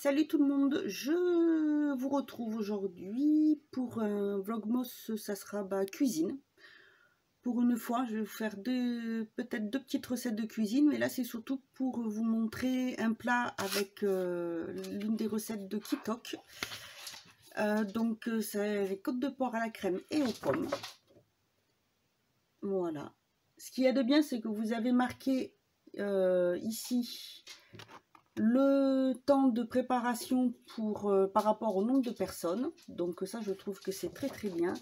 Salut tout le monde, je vous retrouve aujourd'hui pour un vlogmas, ça sera cuisine. Pour une fois, je vais vous faire peut-être deux petites recettes de cuisine, mais là c'est surtout pour vous montrer un plat avec l'une des recettes de Kitok. C'est les côtes de porc à la crème et aux pommes. Voilà. Ce qu'il y a de bien, c'est que vous avez marqué ici le temps de préparation par rapport au nombre de personnes. Donc ça, je trouve que c'est très très bien.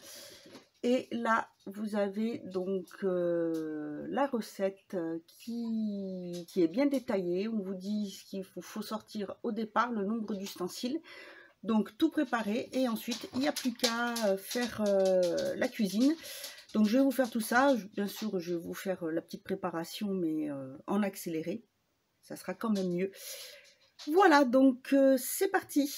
Et là, vous avez donc la recette qui est bien détaillée. On vous dit ce qu'il faut sortir au départ, le nombre d'ustensiles. Donc tout préparé et ensuite, il n'y a plus qu'à faire la cuisine. Donc je vais vous faire tout ça. Bien sûr, je vais vous faire la petite préparation, mais en accéléré. Ça sera quand même mieux. Voilà, donc c'est parti.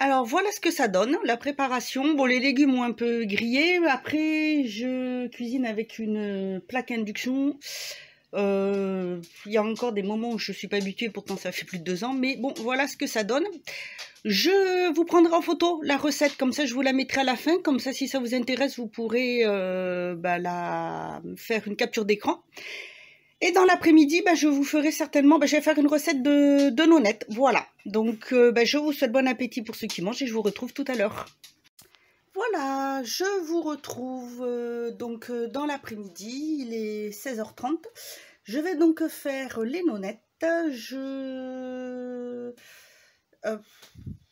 Alors voilà ce que ça donne, la préparation. Bon, les légumes ont un peu grillé. Après, je cuisine avec une plaque induction. Il y a encore des moments où je ne suis pas habituée, pourtant ça fait plus de 2 ans. Mais bon, voilà ce que ça donne. Je vous prendrai en photo la recette, comme ça je vous la mettrai à la fin. Comme ça, si ça vous intéresse, vous pourrez faire une capture d'écran. Et dans l'après-midi, je vous ferai certainement, je vais faire une recette de nonettes. Voilà. Donc, je vous souhaite bon appétit pour ceux qui mangent et je vous retrouve tout à l'heure. Voilà, je vous retrouve dans l'après-midi, il est 16h30. Je vais donc faire les nonettes.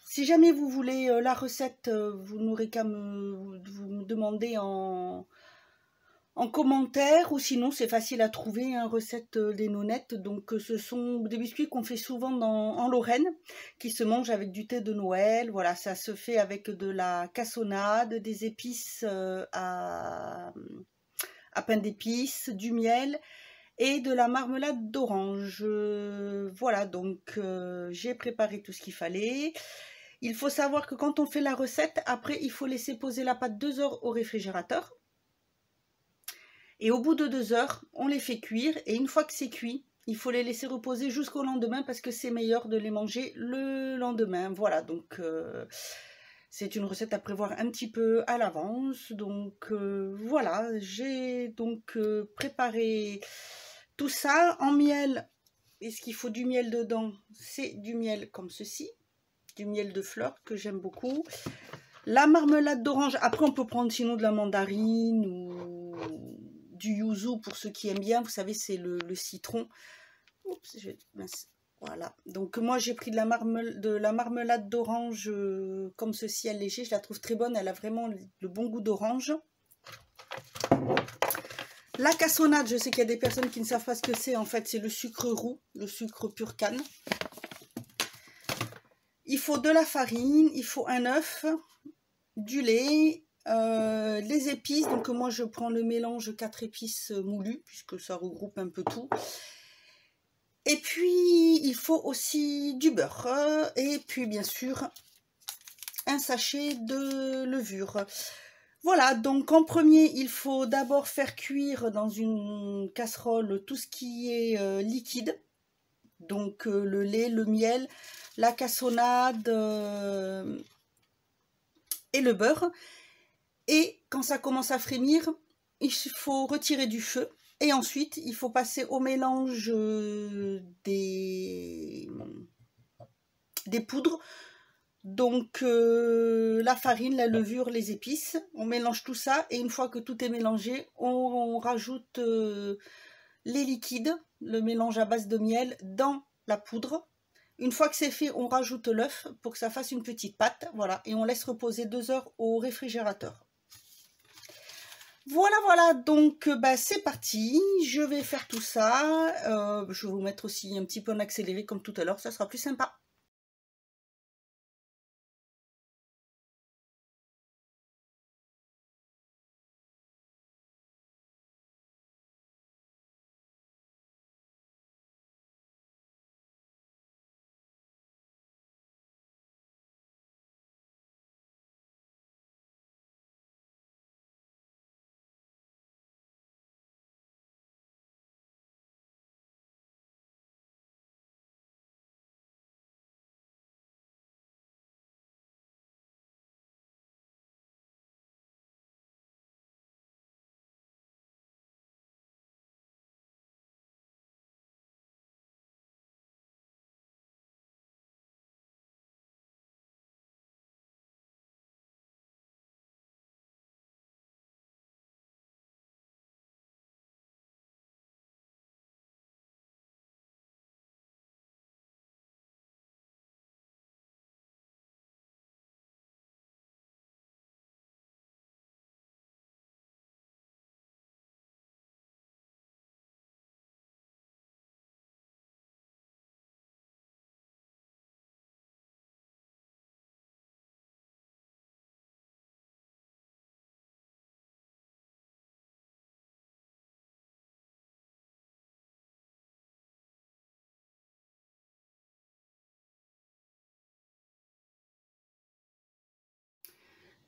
Si jamais vous voulez la recette, vous n'aurez qu'à me demander en commentaire, ou sinon c'est facile à trouver, hein, recette des nonettes. Donc ce sont des biscuits qu'on fait souvent en Lorraine, qui se mangent avec du thé de Noël. Voilà, ça se fait avec de la cassonade, des épices à pain d'épices, du miel et de la marmelade d'orange. Voilà, donc j'ai préparé tout ce qu'il fallait. Il faut savoir que quand on fait la recette, après il faut laisser poser la pâte 2 heures au réfrigérateur. Et au bout de 2 heures, on les fait cuire. Et une fois que c'est cuit, il faut les laisser reposer jusqu'au lendemain parce que c'est meilleur de les manger le lendemain. Voilà, donc c'est une recette à prévoir un petit peu à l'avance. Donc voilà, j'ai donc préparé tout ça en miel. Est-ce qu'il faut du miel dedans? C'est du miel comme ceci, du miel de fleurs que j'aime beaucoup. La marmelade d'orange, après on peut prendre sinon de la mandarine ou du yuzu pour ceux qui aiment bien, vous savez c'est le citron. Oups, mince. Voilà, donc moi j'ai pris de la marmelade d'orange comme ceci, allégée, je la trouve très bonne, elle a vraiment le bon goût d'orange. La cassonade, je sais qu'il y a des personnes qui ne savent pas ce que c'est, en fait c'est le sucre roux, le sucre pur canne. Il faut de la farine, il faut un œuf, du lait, les épices, donc moi je prends le mélange 4 épices moulues, puisque ça regroupe un peu tout. Et puis il faut aussi du beurre, et puis bien sûr un sachet de levure. Voilà, donc en premier, il faut d'abord faire cuire dans une casserole tout ce qui est liquide. Donc le lait, le miel, la cassonade et le beurre. Et quand ça commence à frémir, il faut retirer du feu. Et ensuite, il faut passer au mélange des poudres. Donc la farine, la levure, les épices, on mélange tout ça et une fois que tout est mélangé, on rajoute les liquides, le mélange à base de miel dans la poudre. Une fois que c'est fait, on rajoute l'œuf pour que ça fasse une petite pâte, voilà, et on laisse reposer 2 heures au réfrigérateur. Voilà, voilà, donc bah, c'est parti, je vais faire tout ça, je vais vous mettre aussi un petit peu en accéléré comme tout à l'heure, ça sera plus sympa.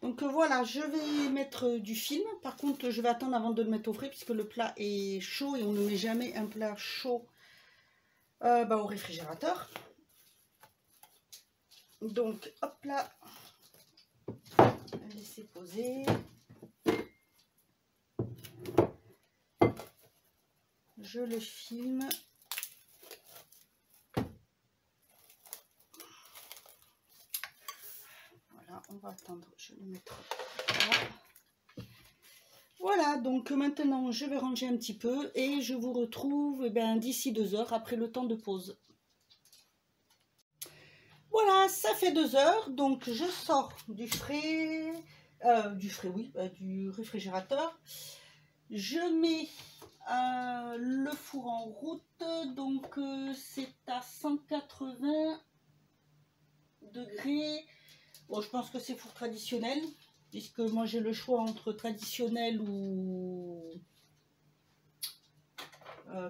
Donc voilà, je vais mettre du film. Par contre, je vais attendre avant de le mettre au frais puisque le plat est chaud et on ne met jamais un plat chaud au réfrigérateur. Donc hop là, laisser poser. Je le filme. Voilà, on va attendre, je vais le mettre là. Voilà, donc maintenant je vais ranger un petit peu et je vous retrouve d'ici 2 heures après le temps de pause. Voilà, ça fait 2 heures, donc je sors du du réfrigérateur. Je mets le four en route, donc c'est à 180 degrés. Bon, je pense que c'est four traditionnel, puisque moi j'ai le choix entre traditionnel ou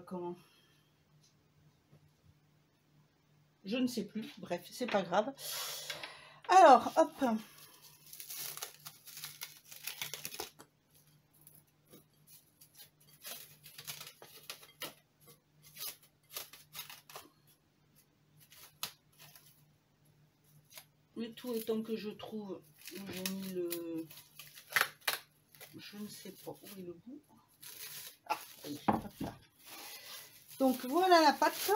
comment, je ne sais plus, bref, c'est pas grave. Alors, hop. Le tout étant que je trouve, j'ai mis le, je ne sais pas où est le bout. Ah, oui, hop là. Donc voilà la pâte.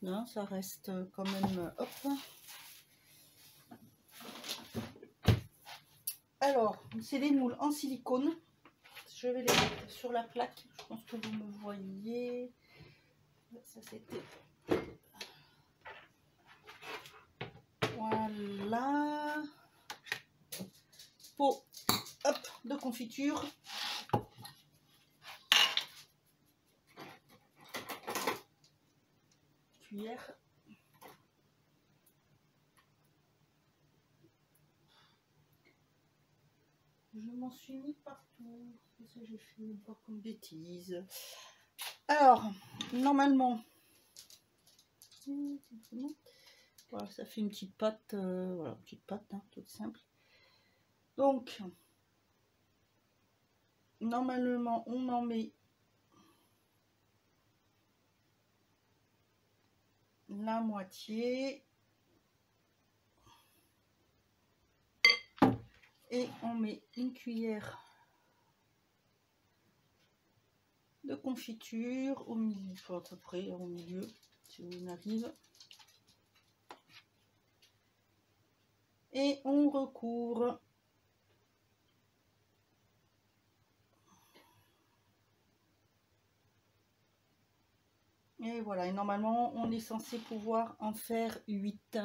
Non, ça reste quand même... Hop. Alors, c'est des moules en silicone. Je vais les mettre sur la plaque. Je pense que vous me voyez. Ça, c'était... Voilà. Pot, hop, de confiture. Cuillère. Je m'en suis mis partout. Qu'est-ce que j'ai fait encore comme bêtise? Alors, normalement, voilà, ça fait une petite pâte, voilà, une petite pâte, hein, toute simple. Donc, normalement, on en met la moitié. Et on met une cuillère de confiture au milieu, à peu près au milieu, si on arrive. Et on recouvre. Et voilà, et normalement, on est censé pouvoir en faire 8.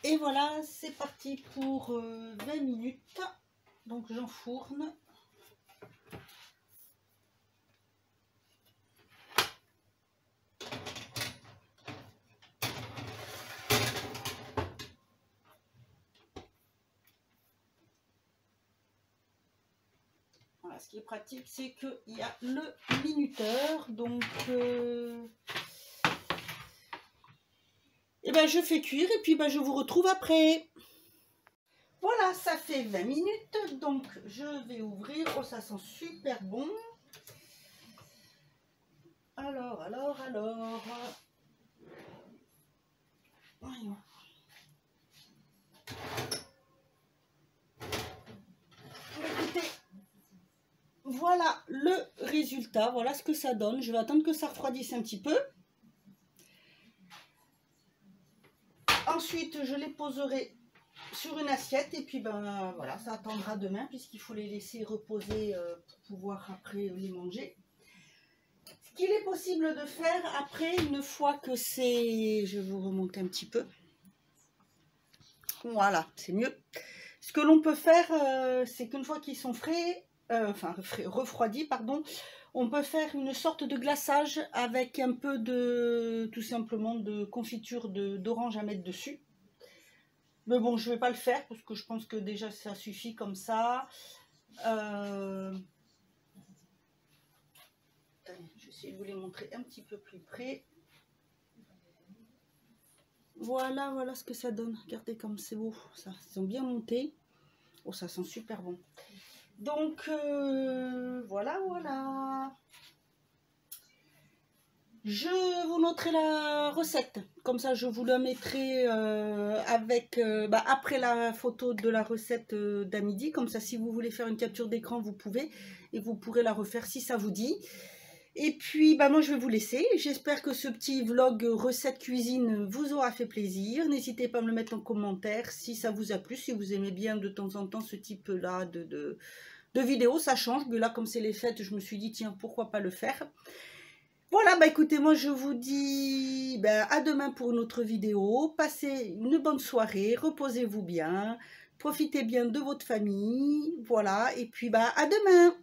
Et voilà, c'est parti pour 20 minutes. Donc j'enfourne. Voilà, ce qui est pratique, c'est qu'il y a le minuteur. Donc, et ben, je fais cuire et puis ben, je vous retrouve après. Voilà, ça fait 20 minutes. Donc, je vais ouvrir. Oh, ça sent super bon. Alors. Voyons. Écoutez, voilà le résultat. Voilà ce que ça donne. Je vais attendre que ça refroidisse un petit peu. Ensuite, je les poserai sur une assiette et puis ben voilà, ça attendra demain puisqu'il faut les laisser reposer pour pouvoir après les manger. Ce qu'il est possible de faire après, une fois que c'est... Je vais vous remonter un petit peu. Voilà, c'est mieux. Ce que l'on peut faire, c'est qu'une fois qu'ils sont refroidis, pardon, on peut faire une sorte de glaçage avec un peu de, tout simplement, de confiture d'orange à mettre dessus. Mais bon, je ne vais pas le faire parce que je pense que déjà ça suffit comme ça. Je vais essayer de vous les montrer un petit peu plus près. Voilà ce que ça donne. Regardez comme c'est beau. Ça, ils ont bien monté. Oh, ça sent super bon. Donc, voilà. Je vous noterai la recette. Comme ça, je vous la mettrai après la photo de la recette d'à midi. Comme ça, si vous voulez faire une capture d'écran, vous pouvez. Et vous pourrez la refaire si ça vous dit. Et puis, moi, je vais vous laisser. J'espère que ce petit vlog recette cuisine vous aura fait plaisir. N'hésitez pas à me le mettre en commentaire si ça vous a plu, si vous aimez bien de temps en temps ce type-là de vidéos. Ça change, mais là, comme c'est les fêtes, je me suis dit, tiens, pourquoi pas le faire. Voilà, écoutez, moi, je vous dis à demain pour une autre vidéo. Passez une bonne soirée, reposez-vous bien, profitez bien de votre famille. Voilà, et puis, à demain.